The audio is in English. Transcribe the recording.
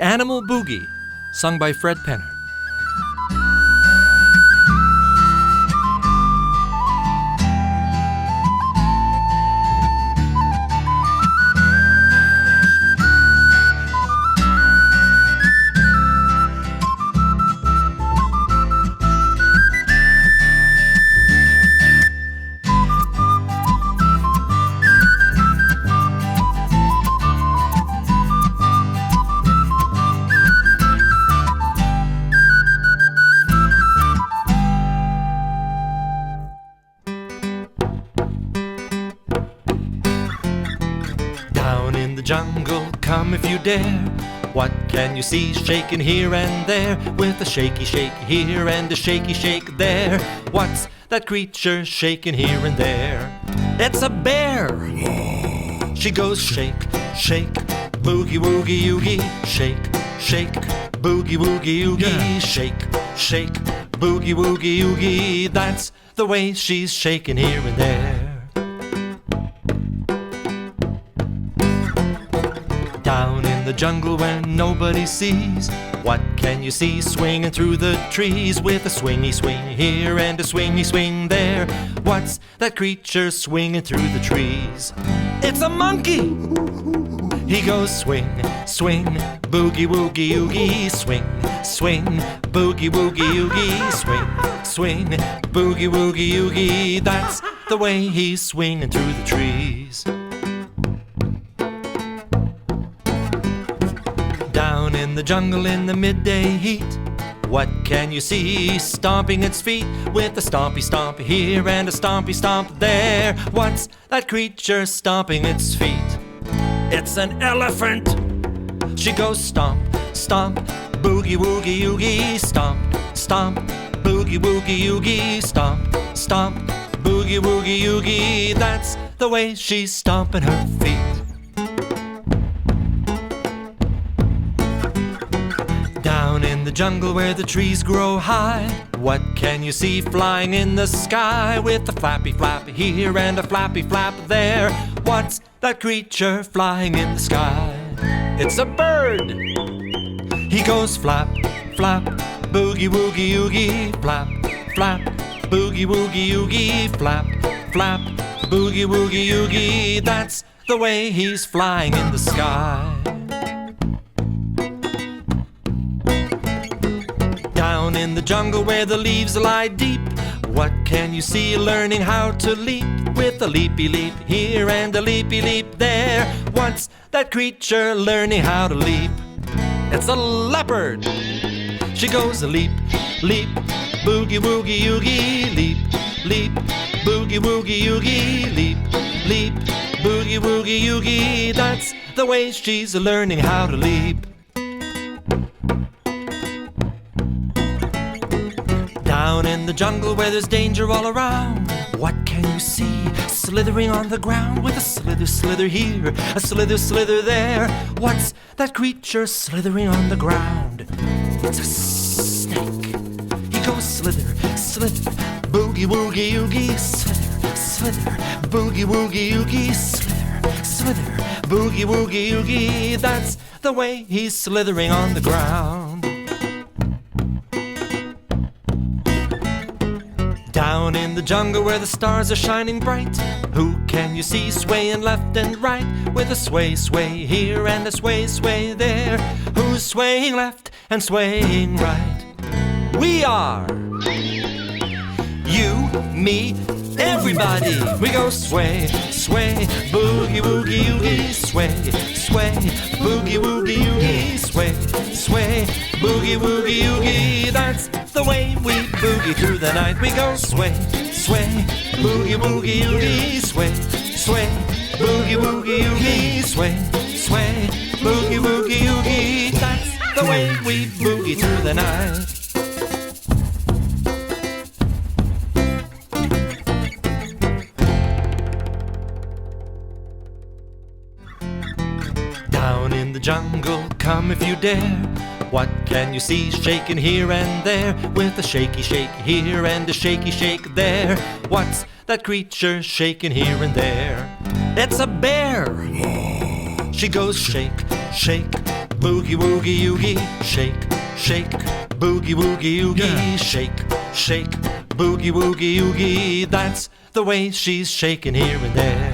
Animal Boogie, sung by Fred Penner. Down in the jungle, come if you dare. What can you see shaking here and there? With a shaky shake here and a shaky shake there. What's that creature shaking here and there? It's a bear! She goes shake, shake, boogie woogie oogie. Shake, shake, boogie woogie oogie. Shake, shake, boogie woogie oogie. That's the way she's shaking here and there. Down in the jungle where nobody sees, what can you see swinging through the trees? With a swingy swing here and a swingy swing there. What's that creature swinging through the trees? It's a monkey! He goes swing, swing, boogie woogie oogie. Swing, swing, boogie woogie oogie. Swing, swing, boogie woogie oogie. That's the way he's swinging through the trees. Down in the jungle in the midday heat, what can you see stomping its feet? With a stompy stomp here and a stompy stomp there. What's that creature stomping its feet? It's an elephant! She goes stomp, stomp, boogie woogie oogie. Stomp, stomp, boogie woogie oogie. Stomp, stomp, boogie woogie oogie. That's the way she's stomping her feet. Down in the jungle where the trees grow high, what can you see flying in the sky? With a flappy flap here and a flappy flap there. What's that creature flying in the sky? It's a bird! He goes flap, flap, boogie woogie oogie. Flap, flap, boogie woogie oogie. Flap, flap, boogie woogie oogie. That's the way he's flying in the sky. Down in the jungle where the leaves lie deep, what can you see learning how to leap? With a leapy leap here and a leapy leap there. What's that creature learning how to leap? It's a leopard! She goes a leap, leap, boogie woogie oogie. Leap, leap, boogie woogie oogie. Leap, leap, boogie woogie oogie. That's the way she's learning how to leap. Down in the jungle where there's danger all around, what can you see slithering on the ground? With a slither slither here, a slither slither there. What's that creature slithering on the ground? It's a snake. He goes slither, slither, boogie woogie oogie. Slither, slither, boogie woogie oogie. Slither, slither, boogie woogie oogie. That's the way he's slithering on the ground. Down in the jungle where the stars are shining bright, who can you see swaying left and right? With a sway sway here and a sway sway there. Who's swaying left and swaying right? We are! You, me, everybody! We go sway, sway, boogie woogie oogie. Sway, sway, boogie woogie oogie. Sway, sway, boogie woogie oogie. That's the way we boogie through the night. We go sway, sway, boogie woogie oogie. Sway, sway, boogie woogie oogie. Sway, sway, boogie woogie oogie. That's the way we boogie through the night. Down in the jungle, come if you dare. What can you see shaking here and there? With a shaky shake here and a shaky shake there. What's that creature shaking here and there? It's a bear! She goes shake, shake, Boogie woogie oogie, shake, shake. Boogie woogie oogie, Yeah. shake, shake. Boogie woogie oogie, that's the way she's shaking here and there.